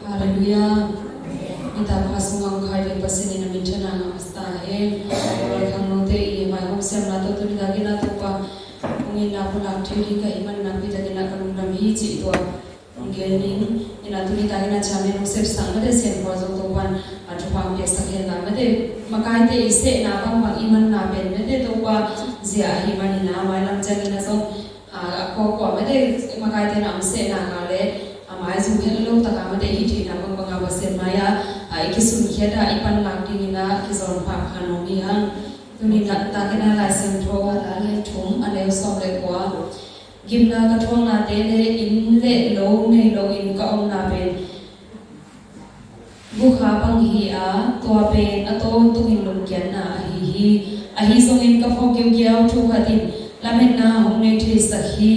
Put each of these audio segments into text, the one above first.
Haleluya. Kita pasungang kaya pasinin namin siya ng astahin. Walang note mai hom sem na to tuni dagi na to pa ungin na ko lang tiri ka iman na pita gina kanung ram hi chi to unggening ina tuni dagi na chame no sep sang na de sem ko zo to pan atu pa pe sakhen na ma de makai te ise na bang bang iman na ben me de to pa zia hi mani na mai lam chang na so ko ko ma de makai te na se na ka le mai zum hen lo ta ka ma de hi thi na bang bang ba sem maya ai ki sun khia da ipan lang ti na ki zon pa khano mi hang tuni na ta ke na lai sem tho la le thum ale so le kwa gimna ka thong na te le in le lo ne lo in ka om na ben bu kha bang hi a to pe a to tu hin lum kyan na a hi song in ka pho kyu kya thu kha tin la met na hong ne the sa hi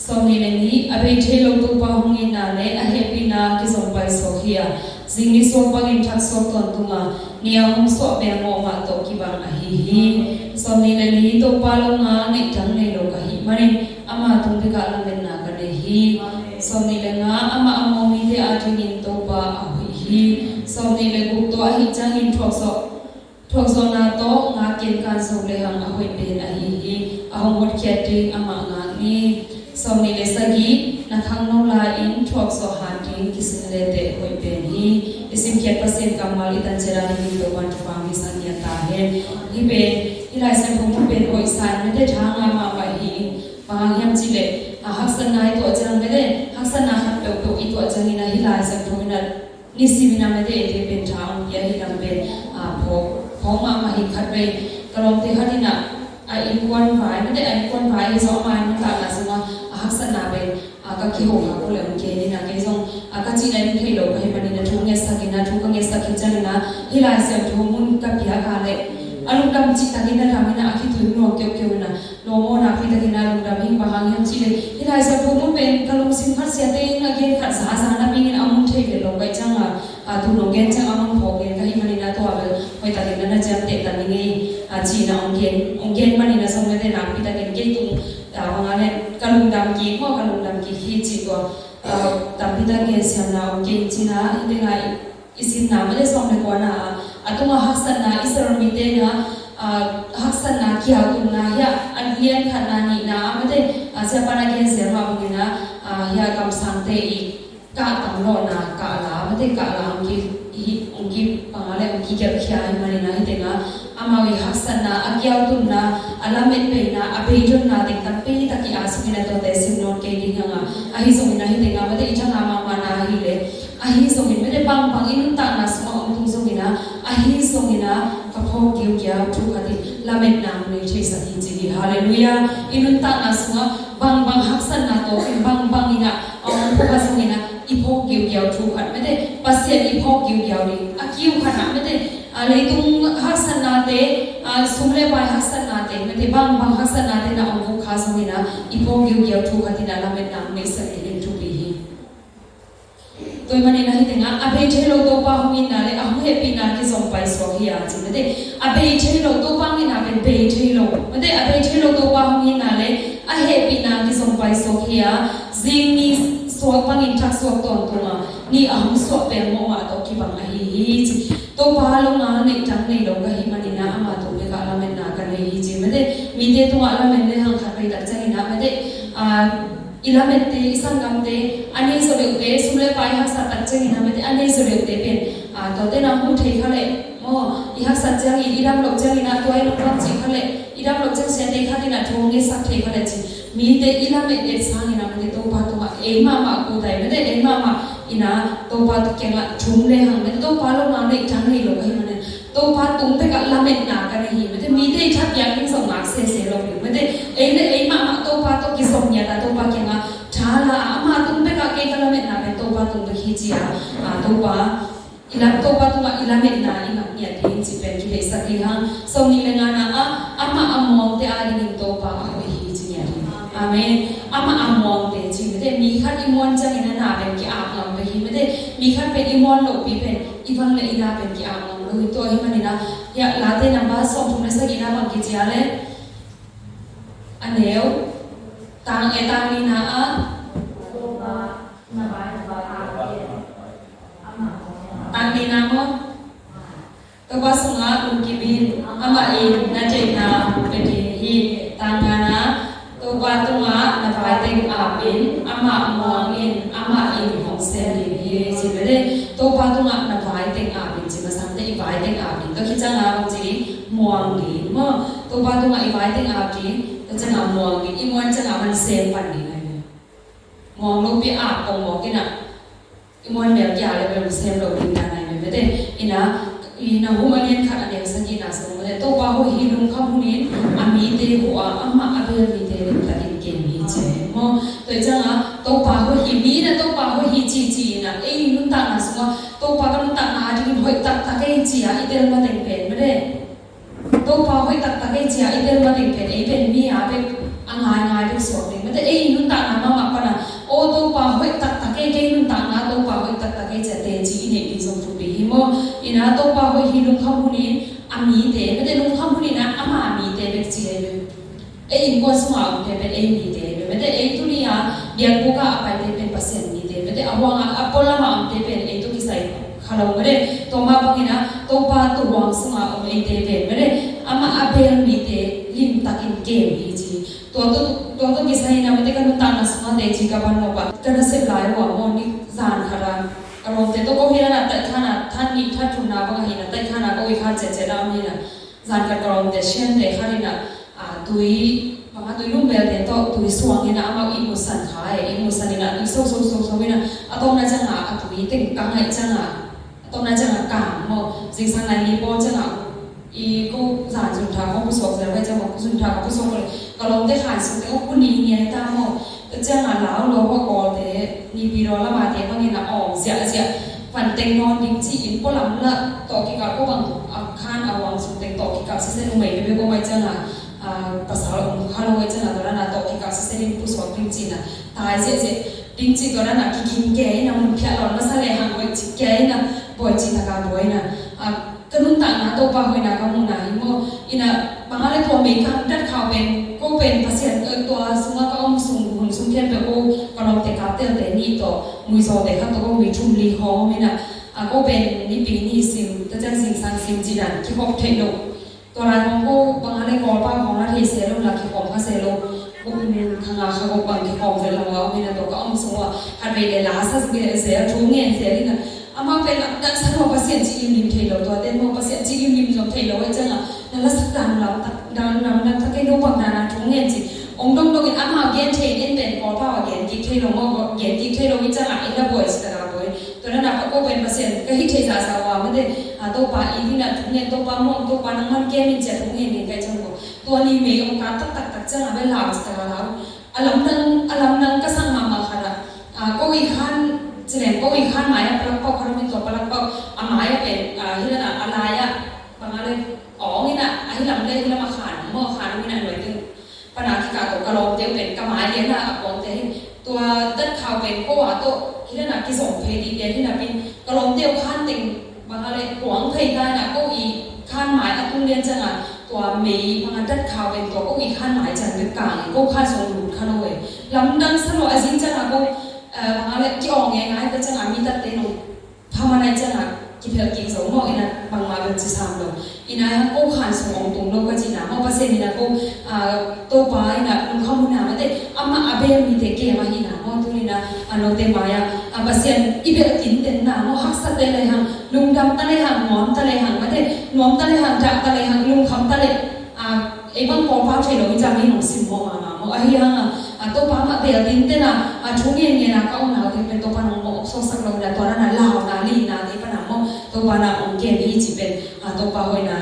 so ni le ni a be the lo tu pa hong in na le a happy na ki zon pai so khia zingni so pagin thak so ton tunga nia hum so be mo ma to ki bang a hi so ni le ni to pa lo nga ni thang nei lo ka hi mani ama tung te ka la men na ka ne hi so ni le nga ama amo mi te a thingin to pa a hi so ni le gu to a hi chang in thok so na to nga ken kan so le hang a hoi pe a hi a hong wat kya te ama nga ni so ni le sagi na khang no la in thok so han ting kisin le te hoi pe hi isim kya pasen kamal itan chera ni to wan fa mi san ya ta he hi pe ilai san phom pe hoi san me te thang ma ba hi pa yam chi le a haksan nai to chang me le haksan na hat pe to i to chang ina hilai san phom na ni simina me te te pen thang ya hi lam pe a pho ma hi khat pe kalom te hatina a in kwan vai me te a kwan vai hi so mai ma ta na sama haksan na be ka ki ho ko le ke ni na ke song ka chi na ni thei lo ka hi mani na thu nge sa ki na thu ka nge sa ki chang na hilai san thu mun ka pia ka le alung dam chi ta ni na ramina akhi thu no kyo kyo na no mo na phi ta ki na alung dam hi ba hang yam chi le hilai san thu mun pen kalong sim khat sia te na gen khat sa na ping in amun thei le lo kai chang a thu no gen chang amang pho gen ka hi mani na to abel hoi ta ki na jam te ta ni nge chi na ong gen mani na song me te na phi ta gen ke tu wangane kalung dam ki hi chi to tampita ke siam na ke china hingai isin na male som le kona atunga haksan na isar mi te na haksan na kya tu na ya alian khana ni na amate asa pana ke siam ma bugina ya kam sang te I ka tam lo na ka la mate ka la ki hi ongi pangale ongi kya khya hi mani na hi te na amawi haksan na akya tu na alamet pe na abejon na ding ta pe ta ki asmina to te sim non ke ni nga ahi so na hi te nga mate ichanga ma na hi le ahi so mi mate bang bang in ta na so om tung so na ahi so na ka pho kyu kya thu khati lamet na ne che sa hi ji hallelujah in ta na so bang bang haksan na to bang bang ina om pho so na I pho kyu kya thu khat mate pasien I pho kyu kya ri akyu khana mate leitung haksan na te sumle bai haksan na te mate bang bang haksan na te na om kha so na I pho kyu kya thu khati na lamet na ne sa hi thu bi hi tôi mà nên là hiện nga abe chế lo to pa hongin na le a hong happy na ki zong pai so hi a chi mate abe chế lo to pa ngin na be chế lo mate abe chế lo to pa hongin na le a happy na ki zong pai so hi a zing ni so pangin thak so ton to ma ni a hong so pe mo ma to ki bang a hi chi to pa lo nga nei tang nei lo ka hi mani na ama to le ka la men na ka nei hi chi mate mi te to ala men le hang kha pai ta chang ina mate ilamete isang gamte ane sobeute sumle pai haksa tacheng ina mate ane sobeute pen to te na hu thei khale mo I haksa chang I idam lok chang ina toy lok ram chi khale idam lok chang se te khatina thonge sak thei khale chi mi te ilamete sang ina mate to pa to ma e ma ko dai mate e ma ina to pa to kenga thumle hang mate to pa lo na nei thang nei lo kai mane to pa tum te ka lamet na ka nei mate mi te thap yang ning song mak se lo mate e ma to pa to ki som nya ta to pa kenga thala ama tum pe ka ke kala met na pe to pa tum hi chi to pa ila to pa tum ila met na ina nya tin chi pe ki le sa ki ha so ni le nga na ama among te a ring to pa a hi chi nya amen ama among te chi me mi khat imon chang ina na pe ki a lam pe hi me de mi khat pe imon lo pi pe iwang le ina pe ki a lam lo to hi mani na ya la te na ba som thum le sa ki na ba ki chi ale aneu tang ni na a ลีนาโมตัวภาษาลุงกิบินอามาอินนาเจนาเป็นที่ต่างกันนะตัวภาษานาบายเต็งอาบินอามามวงอินอามาอินของเซลีฮีจิเบเดตัวภาษานาบายเต็งอาบินจิมาสัมเตอีบายเต็งอาบินตัวคิดจังอาบางจีมวงดีเมื่อตัวภาษาอีบายเต็งอาบินตัวจังอามวงดีอีมวนจังอามันเซมปันดีไงมองลูกพี่อาบองมองกินอ่ะอีมวนแบบยาเลยเป็นเซมโลกินกันไงไม่ได้อีนะอีน่าหัวเลี้ยงขัดอันเดียวสังเกตนะสมมติตัวป้าหัวหิลุงข้ามนี้อามีเตหัวอามาอาเบลมีเตลิมตัดเกมมีเจมอตัวจังอ่ะตัวป้าหัวหิมีนะตัวป้าหัวหิจีนะเอ้ยนุ่นตานะสมมติตัวป้าก็นุ่นตานะที่หัวตักเองจีอ่ะอีเตลมาเต็งเป็นไม่ได้ตัวป้าหัวตักเองจีอ่ะอีเตลมาเต็งเป็นไอ้เป็นมีอ่ะเป็นง่ายเป็นสวดเองไม่ได้เอ้ยนุ่นตานะมาปะนะโอ้ตัวป้าหัวตักเองนุ่นตานะตัวป้าหัวตักเองจะเตจีเนี่ยที่ส่งถูกดีมออีน่าตัวป้าหัวหิลุงข้ามนี้อามีเตไม่ได้ลุงข้ามนี้นะอามามีเตเป็นจีเลยเอ้ยก็สมัครเตเป็นเอ้มีเตไม่ได้เอ้ยตัวนี้อ่ะเดียร์กูก็ไปเตเป็นเปอร์เซ็นต์มีเตไม่ได้เอาวางอ่ะพอละมาเตเป็นเอ้ตัวที่ใส่ขลุ่มไม่ได้ตัวมาบางทีนะตัวป้าตัววางสมัครเอ้เตเป็นไม่ได้อามาอาเบลมีเตลิมตักินเกมฮีจีตัวที่ใส่นะไม่ได้กันนุ่นตานะสมัครเตจีกับบ้านเราบ้านกันเสพหลายหัวมอนี่จานขนาดอารมณ์แต่ตัวก็เห็นนะแต่ท่านนี่ท่านทุนนาบางทีนะแต่ท่านก็วิเคราะห์เจดามีนะจานกันอารมณ์แต่เช่นเด็กเขาเนี่ยนะตุยบางตุยลุ่มเบลเดโตตุยสว่างเนี่ยนะอามาอิมุสันขายอิมุสันเนี่ยนะตุยโซเนี่ยนะตรงนั้นจังอ่ะตุยติ่งกังให้จังอ่ะตรงนั้นจังอ่ะกางโมสิ่งสังนั้นนี่พอจังอ่ะอีก็จานสุนทรเขาผู้สอบแล้วไปจังหวะสุนทรเขาผู้สอบเลยก็ลงได้ขายสุดแต่ก็คนนี้เนี่ยตามโมแต่จังอ่ะแล้วเราก็กอดแต่นี่ปีรอละมาเตะบางทีนะออกเสียฝันเต็งนอนดิ้งจีอินก็ลำละต่อกิกับก็บางข้านเอาวางสุดเต็งต่อกิกับเส้นใหม่ไปก็ไม่จังอ่ะภาษาเราข้าเราไว้จังอ่ะตอนนั้นต่อกิกับเส้นดิ้งผู้สอบดิ้งจีน่ะตายเจ๊ดิ้งจีตอนนั้นกินแก่นะมันแค่หลอนมาแสดงหางไว้จีแก่นะบ่อยจีตากาบ่อยนะก็นุ่นต่างนะตัวป้าหอยนะก็มุนนะอิโมอินะบางอะไรตัวเมฆดัดข่าวเป็นก็เป็นภาษาตัวสมมติก็สุ่มหุ่นสุ่มเทียนไปก็ลองแต่กับเตือนแต่นี่ต่อมือโซแต่ข้าตัวก็มีชุ่มลีหอมไม่นะก็เป็นนี่ปีนี่ซิมแต่จังสิ่งสังซิมจีนันที่พบเทคโนตัวร้านของก็บางอะไรก็ป้าของนาทีเซลล์หลักที่ของพาเซลล์ก็เป็นข้างเขาก็บางที่ของเซลล์เราไม่นะตัวก็สมมติฮันไปเลยลาสักเสียทุ่งเงินเสียนี่นะอามาเป็นดังสันว่าภาษาจีนลิมเทลตัวเต้นว่าภาษาจีนลิมจงเทลไว้จังอ่ะนั่นละสักดังเราถ้าแค่ดูบางนานาทุ่งเงินจีองดงดงอามาเกนเทนเป็นพอป้าเกนกิเทลงว่าเกนกิเทลวิจังอ่ะอินละบ่อยสตาร์บ่อยตัวนั้นก็เป็นภาษาก็ฮิตเทศาสาวาไม่ได้ตัวป้าอีที่นั่นทุ่งเงินตัวป้ามองตัวป้านั่งมันเกมินเจ้าทุ่งเงินนี่ใครจังก็ตัวนี้มีองค์การตักจังอ่ะเป็นหลักสตาร์แล้วอารมณ์นั้นก็สร้างมาขนาดก็วิคันเฉลี่ยก็วิคันหมายปลักเป้าคาร์มินตัวปลักเป้าหมายเป็นที่นั่นอะไรอ่ะบางอะไรอ๋อนี่น่ะที่ลำเล่ที่เรามาขานเมื่อขานนี่น่ะหน่วยตึงปัญหาที่การตกกระโหลกเดียวเป็นกระหมายเดียวน่ะบางแต่ตัวดัดข่าวเป็นก็ว่าตัวที่นั่นน่ะที่ส่งเพดีเดียวที่น่ะเป็นกระโหลกเดียวขั้นติงบางอะไรหวงเพยได้น่ะก็อีขั้นหมายตุ้งเรียนจังอ่ะตัวมีบางดัดข่าวเป็นตัวก็อีขั้นหมายจังเป็นกลางก็ขั้นส่งหลุดขั้นเอาไว้ลำดังสโลอซินจังอ่ะก็บางอะไรที่ออกง่ายๆก็จังอ่ะมีตัดเต้นทำอะไรจังอ่ะกิเพลกินสมมตินะบางมาเป็นจีสามโลอินะก็ขันสมองตรงโลกจีน่ะเพราะว่าเซนินะก็ตัวป้ายนะลุงข้ามุนาไม่ได้อามาอาเบลมีเด็กเกี่ยมาหินะเพราะตัวนี้นะโนเตมายาภาษาอีเบลกินเต็นนะเพราะฮักสัตว์เลยหังลุงดำตะเลยหังหมอนตะเลยหังไม่ได้หมอนตะเลยหังจักตะเลยหังลุงคำตะเลยไอ้บางคนป้าใช้เราจะมีหนุ่มสิมโมมานะเพราะไอ้ยังตัวป้ามาเบลกินเต็นนะช่วงเย็นเนี่ยนะก็เอาหนาวที่เป็นตัวป้าน้องโมกส่งสักลงนะตัวนั้นนะลาวนาลีนาที่ป้าน้องโมตัวป้าน่ะองเกมที่จีเป็นตัวป้าหอยนะ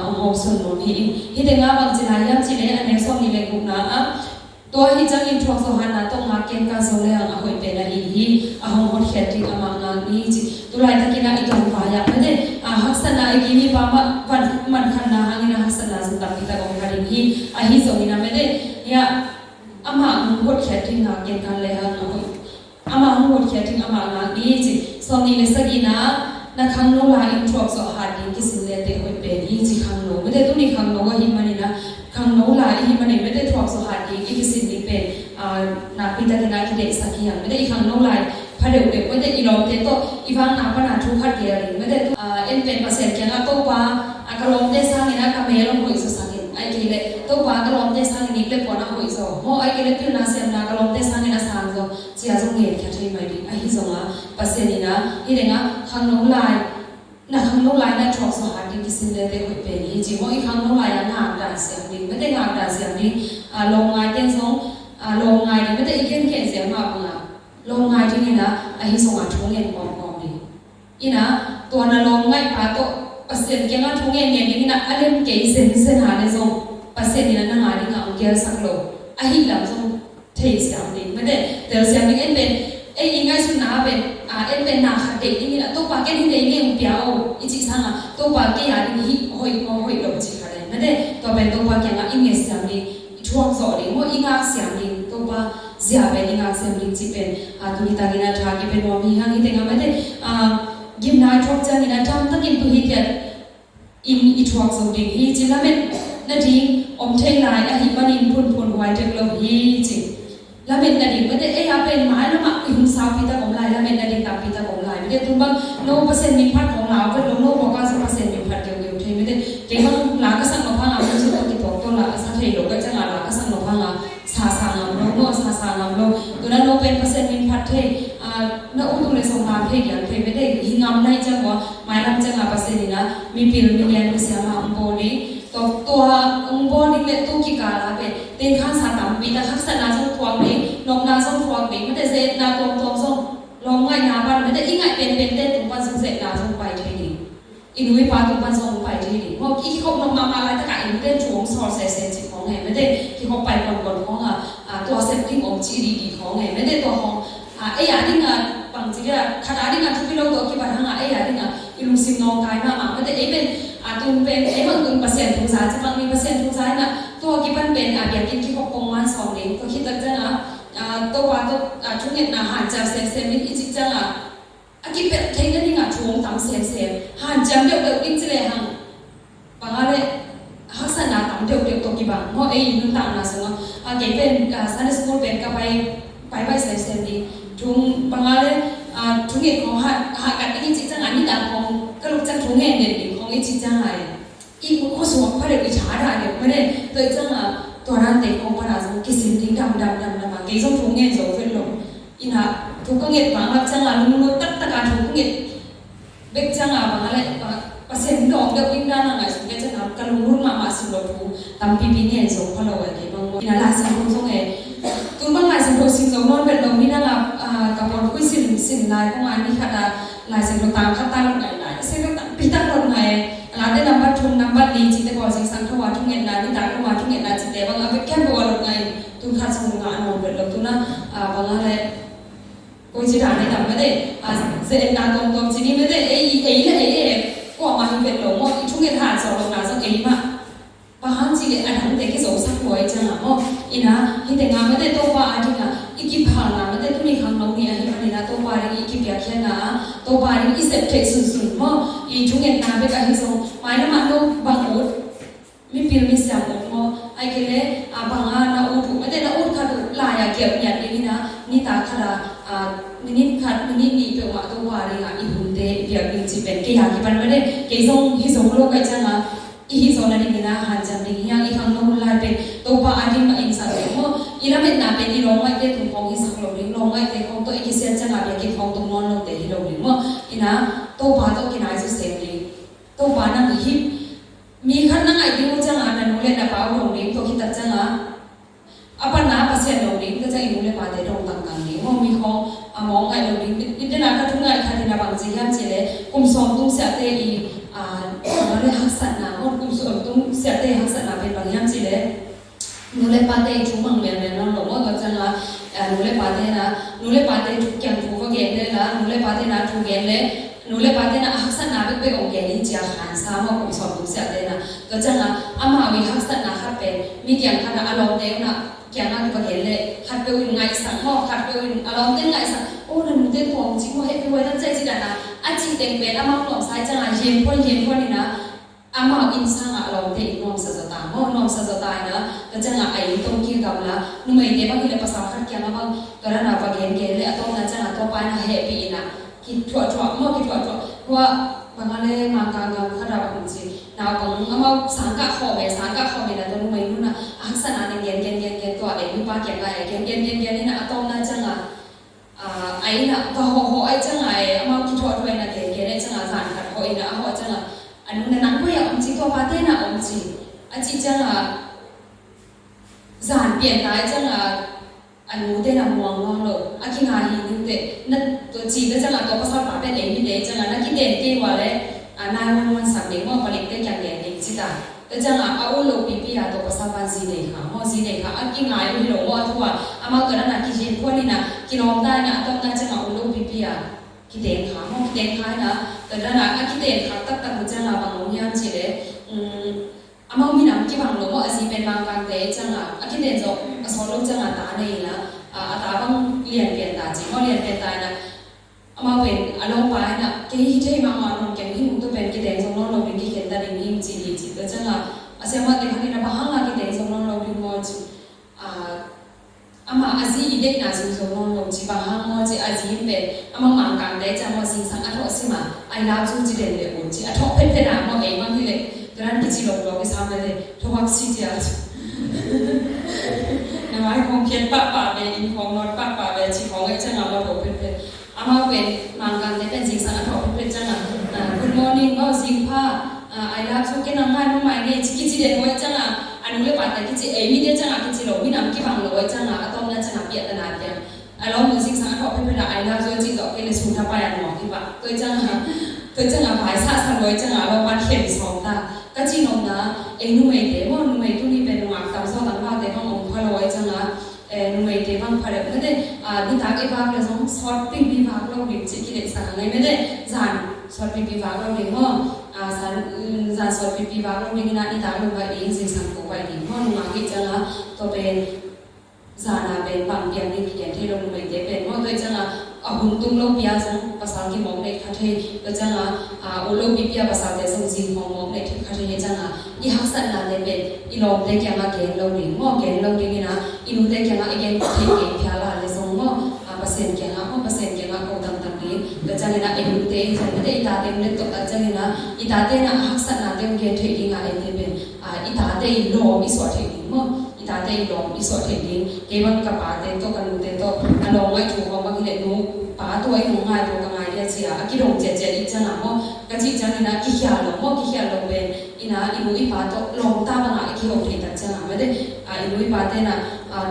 องหงส่วนนนที่ที่เด็กงาบางจีน่ายังจีเล่อันนี้ส่งนี่เลยกุนะตัวที่จังอินทรสหันนะต้องมาเกณฑ์การส่งเลยหอยเป็นอะไรที่หงหดเขียนที่มางานนี้จีตัวไรตะกี้นะอีกตัวฟ้าอยากไม่ได้ฮักษณะอีกนี่ป้ามันขันนะฮังนะฮักษณะสุดท้ายkitaองการนี้ฮิส่งนี่นะไม่ได้เนี่ยอามาหดเขียนที่งานเกณฑ์การเลยหอยอามาหดเขียนที่งานนี้จีส่งนี่เลยสักกี่นะนักขังโนลาอินทรสหันนี่กิสิเลเตหอยเป็นฮีจีขังโนไม่ได้ตัวนี้ขังโนก็หิมันนี่นะขังโนลาหิมันนี่ไม่ได้ทรสหันนี่กิสินี่เป็นนักพิจารณาที่เด็กสักอย่างไม่ได้ขังโนลา พเดเด็กไม่ได้อีลอมเตโตอีฟังนาปนาทุกขัดเกียร์ไม่ได้เอ็นเป็นเปอร์เซ็นต์แค่ละตัวว่าอากาลมเตสร้างนี่นะกับเมลหอยสุสังไอ้กิเลตัวว่ากาลมเตสร้างนี่เปลี่ยนปนหอยสุโมไอ้กิเลพิลนาเซมนากาลมเตสร้างนี่นะสางสุเจียจงเงียบแค่ที่ไม่ดีไอ้ฮิจงอ่ะเปอร์เซ็นต์นี่นะที่เด็กอ่ะข้างน้องลายนะข้างน้องลายนะชอบสหายที่สินเดเตหอยเป็นฮิจิโมอีข้างน้องลายงานด่านเสียงดีไม่ได้งานด่านเสียงดีลงงานเต้นสองลงงานไม่ได้อีกเขียนเสียงมาบ้างอ่ะลงงานที่นี่นะไอ้ฮิจงอ่ะช่วงเงินกองดีอีนะตัวนั้นลงง่ายพาโตเปอร์เซ็นต์แค่ว่าช่วงเงินนี่นะอะไรมันเกี่ยเส้นหาเลยส่งเปอร์เซ็นต์นี่นะงานนี่งานเกี่ยวสักโลไอ้ฮิหลังส่งเทเสียงดีไม่ได้แต่เสียงนี่เอ็นเป็นไอ้ยังไงสุดหนาเป็นเอ็นเป็นหนาขัดเด็กนี่นะตัวปากแค่ที่เด็กเนี่ยมันเปียวอีจิสังอ่ะตัวปากแค่อย่างนี้หอยหลบจิขัดเลยไม่ได้ตัวเป็นตัวปากแค่ว่าอิงเงเสียงดีช่วงสอดีว่าอิงอาเสียงดีตัวปากเสียเป็นอิงอาเสียงดีจิเป็นตุนิตากินาทากิเป็นว่ามีห้างที่แต่งไม่ได้ยิมนาชอบจังนี่นะจำตั้งยิมตุฮิตเนี่ยอินอีช่วงสอดีฮีจิละเป็นนาทีอมเทลายอหิบันินพูนไว้เด็กเราฮีจิละเป็นนาทีไม่ได้เป็นไม้ละมักอินสาวพิตาของลายละเป็นนาทีตามพิตาของลายไม่ได้ทุนบ้างโน้เปอร์เซ็นต์มีพัดของเราเป็นโน้บอกว่า10%มีพัดเดียวเทไม่ได้เกี่ยวกับหลากสั่งเราพังอ่ะไม่ใช่ตัวติดตัวละสักเทโลก็จะงานหลากสั่งเราพังอ่ะสาสางเราโน้สาสางเราตัวนั้นโน้เป็นเปอร์เซ็นต์มีพัดเทน้าอุ้มตรงในสงครามเทอย่างเทไม่ได้หิงามในจังหวะหมายรับจังหวะเปอร์เซ็นต์นี่นะมีปีมีเรียนมีเสียมาอุโบนี่ตัวอุโบนี่เป็นตัวกิการะเป็นเต็นข้างสาตามปีแต่ข้างสนาส่งทวงนี้นกนาส่งทวงนี้ไม่ได้เซนาตรงส่งลองง่ายนาบ้านไม่ได้อีง่ายเป็นเต้นถึงวันส่งเสร็จนาส่งไปเทนี่อินุยปาถึงวันส่งไปเทนี่เพราะอีที่เขาลงมาอะไรต่างๆอินเต้นช่วงสอดเซนจิของไงไม่ได้ที่เขาไปก่อนของตัวเซตติ้งของจีดีของไงไม่ได้ตัวของไอ้ยาที่งานบางทีอะขณะที่งานทุกที่เราตัวกี่บาททั้งไอ้ยาที่งานอิลุสิมนองกายมาไม่ได้ไอ้เป็นตุนเป็นไอ้บางตุนเปอร์เซ็นต์ทุกสายจะบางมีเปอร์เซ็นต์ทุกสายนะตัวกี่ปันเป็นอยากกินที่เขาปงมา2 เดือนก็คิดตั้งใจนะตัวว่าตัวช่วงเนี้ยนะหันจากเซนมิอีจิจังกี่เป็นเทคนิคงานช่วงตามเซนหันจำเดียวดิ้งจะเลยหังบางอะไรฮักษณะตามเดียวตัวกี่บางเพราะไอ้ยุ่งต่างนะสมมติเกี่ยเป็นซันสกูลเป็นกับไปเซนดีทุงบางอะไรทุงเงี้ยของหากันอีจิจังนี่ต่างของก็รู้จักทุงเงี้ยเนี่ยของอีจิจังอีกคนสวมผ้าเด็กวิชาได้เนี่ยไม่ได้ตัวจังตัวนั้นเด็กของพนักงานกิสินดิ้งดำมาเกี่ยส่งทุงเงี้ยส่งเฟลลงอินะทุกเงี้ยบางรับจังลุงตัดการทุกเงี้ยเด็กจังบางอะไรเปอร์เซ็นต์ดอกเด็กวิ่งด้านไหนสุดแก่จังกันลุงรุ่นมาสิบโลทุตามปีเนี่ยส่งพลังอะไรบางวันอินะลายสิงส่งเองตุนบางลายสิงสิงส่งนอนเป็นลมนี่นะกับบอลคุยสินลายของอันนี้ค่ะลายสิงตามขั้นตอนไหนสิงตามปีตั้งลงไงลาได้นำบัตรทุนนำบัตรดีจิตแต่ก่อนสิงสังทวารทุกเงินนานี่ตาทวารทุกเงินนาจิตแต่บางอะไรแค่บัวลงไงตุนขาดสมุนงานนอนเป็นลมตุนนะบางอะไรกูจิตหาในต่างไม่ได้เซนนาตรงจีนี่ไม่ได้เอ๋ก็มาให้เป็นลมว่าทุกเงินหาสองลงนาสักเอ๋มาบางทีเนี่ยอันนั้นเด็กที่สงสัยบ่อยจังอ่ะอ๋ออีนะที่แต่งงานไม่ได้ตัวว่าอันนี้นะอีกิผ่านงานไม่ได้ต้องมีคำน้องเนี่ยที่มันนะตัวว่าอีกิเปียกแค่นะตัวว่าอีเสพเทสุดๆมั้งอีทุกอย่างนาไปกับที่สงหมายถึงมันต้องบางอุดมีปีมีเสียงอุดมั้งไอ้เกล้บางนาอุดไม่ได้นาอุดขาดลายเกี่ยวอย่างนี้นะนี่ตาขาดนี่ขาดนี่เป็นว่าตัวว่าอะไรอีหุ่นเตะเปียกจริงๆเป็นเกี่ยกี่ปันไม่ได้เกี่ยงที่สงโลกไอ้จังอ่ะอีโซนนี้นะหันจังดีอย่างอีคำน้องลายเป็นตัวป้าอาดิมาอินสังเกตว่าอีนั่นเป็นนาเป็นอีร้องไห้เด็กถุงของอีสักลงดิ้งร้องไห้เด็กของตัวอีเสียจังอาเบียกินของตรงนอนลงเด็กที่ลงดิ้งว่าอีนะตัวป้าตัวกินอะไรสุดเสียดีตัวป้านั่งหิบมีขั้นนั่งไอ้ที่รู้จังอ่ะนั่นนู้นเลยนะป้าลงดิ้งตัวคิดตัดจังอ่ะapa na pasien long ding ta jai mule pa de dong tang tang ni ho mi kho among ai long ding ni na ka thunga kha de na bang ji han che le kum som tung sia te i ma le hak san na ho kum som tung sia te hak san na pe bang yan che le nule pa te chu mang me no lo mo ga chang nule pa te chu kyang chu ko ge le la nule pa te na chu ge le nule pa te na hak san na be ong ge ni ja han sa mo kum som tung sia te na ga chang ama wi hak san na ha pe mi kyang kha na along te naแกนั่งก็เห็นเลยขัดไปวิ่งไงสั่งห่อขัดไปวิ่งอารมณ์เต้นไงสั่งโอ้นั่นมันเต้นของจริงว่าให้ไปไว้ตั้งใจจิตนะอาจีเต็งเป็นอามาหลอมซ้ายจังไงเย็นคนนี่นะอามาอินสร้างอารมณ์เต้นน้องสัจตาห่อน้องสัจตานะก็จังไงไอ้ตรงกี้กับละนุ่มไอ้เด็กบางทีเลยภาษาขัดแกงบางตัวนั้นเราไปเห็นเลยอะตรงนั้นจังไงตัว ตัวไปนะแฮปปี้นะกินถั่วมั่วกินถั่วว่าบางอะไรมากางขนาดบางทีน่าบางเอาสังกัดข้อเมนะตัวนู้นไม่รู้นะอักษรนั่นเย็นตัวเองไม่ป้าเกี่ยงไงเย็นนี่นะตอนนั้นจังไอ้น่ะก็โหไอ้จังไงเอากินถั่วด้วยนะเกี่ยงไอ้จังสารกัดโหไอ้นะโหจังอันนู้นนั่งก็ยังจีตัวปาเต้นะจีอันจีจังสารเปลี่ยนได้จังอันนู้นเต้นมองน้องเลยอากินหาหินนึงเต้นั่นตัวจีก็จังตัวภาษาปาเป็นเองนี่เต้จังนักกินเต้นเกี่ยวอะไรนายวันสักเด็กว่าผลิตได้อย่างเดียวนี่จีตาแต่จังเอาโลปีตัวภาษาปาจีเด็กค่ะมอจีเด็กค่ะอากินหายไปหลงว่าทั่วอามาเกิดนักกินเย็นพวกนี้นะกินอมได้นะต้องได้จังเอาโลปีกินเด็กค่ะมอกินเด็กค่ะนะแต่ด้านนั้นอากินเด็กค่ะตั้งจังบางโรงยามจีเด็กอามามีน้ำกี่บางโลว่าอาเป็นบางการเด็กจังอากินเด็กจะสอนลูกจังตาเนี่ยนะตาบางเรียนเปลี่ยนตาจีมอเรียนเปลี่ยนตานะมาเป็นอารมณ์ไปนะเกี่ยที่มาลงเกี่ยที่มุตัวเป็นกิเลสของเราเป็นกิเลสแต่ในนี้จีแต่จังอาเซียมาเด็กคนนี้นะบ้างอะไรกิเลสของเราเป็นมอจีมาอาซีเด็กน่าสงสารเราจีบ้างมอจีอาซีเป็นมาหมั่นกันได้จังมาสิ่งสังอัฐสิมาไอ้ลาบจูจีเด่นเลยบุจีอัฐเป็นนะมาเองบางทีเลยตอนนั้นกิจลงเราไปทำเลยทุกวันสิจีอาจีนะว่าของเพียรป้าเป็นอินของนอนป้าเป็นจีของไอ้จังเราบอกเป็นอามาเป็นมังกันได้เป็นสิ่งสังอัฐเป็นจังGood morning ว่าสิ่งผ้าไอ้ลาบจูกินน้ำมันไม่เนี่ยกิจเด่นไว้จังอันนู้นเลยป่ะแต่กิจมีเดียจังกิจลงมีน้ำกี่บางเลยไว้จังต้องนั่นจังเปียตนาเดียเรามือสิ่งสังอัฐเป็นไอ้ลาบจูจริงก็เป็นสุนทรภายอันหมอที่ป่ะตัวจังภายศาสตร์ไว้จังเราบ้านเขียนสองตาก็จริงนะเองนุ่มเอเดว่านุ่มเอตุนี่เป็นหมากตามโซ่ต่างว่าแต่ว่าองค์พระไว้จังนุ่มเอเดบางพระไม่ได้ดิตาเก็บภาพเลยสองสอดปิ้งปีภาพเราดิจิกิเลสอะไรไม่ได้จานสอดปิ้งปีภาพเราดิว่าจานสอดปิ้งปีภาพเราดินะดิตาลงไปเองสิ่งสังกูไปดิว่านุ่มมากิจจังตัวเป็นจานาเป็นบางอย่างนี่เขียนที่เรานุ่มเอเดเป็นว่าตัวจังAbuntung lo biasa pasal ki mok nek khathe to janga ulo bi pia pasal te song jing mok nek khathe he janga I haksan na le be I lom te kya ma gen lo ni mo gen lo ni na inu te kya ma again the ke phya la le song mo pasen kya ko dam tam ni to janga na inu te janga te ita te ne to janga na ita te na haksan na te gen the ki nga e te be ita te lo mi so the ni mo ita te lo mi so the ni ke ban ka pa te to kan te to along mai chu ko ba ki le no pa to ai no ngai to ka ngai dia chi a ki dong je je I chana mo ka chi chana na ki khya lo be ina inu I pa to long ta ba ngai ki ho thei ta chana ma de inu I pa te na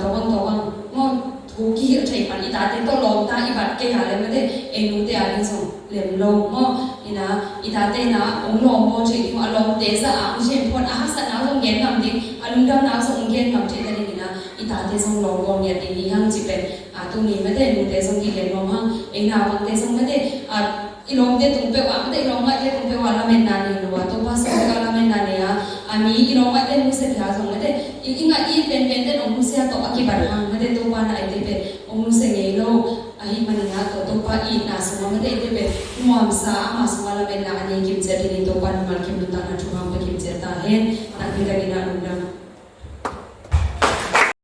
to bang mo thu ki thei pan ita te to long ta I bat ke ha le ma de inu te a ling song lem lo mo ina ita te na ong lo mo thei mo along te sa a jem phon a sa na song gen nam ding alung dam na song gen nam thei ta ni na ita te song long gong ya ti ni hang chi pen tu ni ma de nu te song ki gen mo hang e na bang te song ma de ilom te tung pe wa ma de ilom ma te tung pe wa la men na ni lo wa to pa sa ka la men na ne ya ami ilom ma te nu se thya song ma de I nga I pen te ong se to a ki bar hang ma de to pa na I te pe ong nu se nge lo a hi ma ni na to pa I na so ma de te pe mo am sa ma so la men na ni kim che ni to pa ma kim ta na thu ham pa kim che ta hen na ki ka ni na lu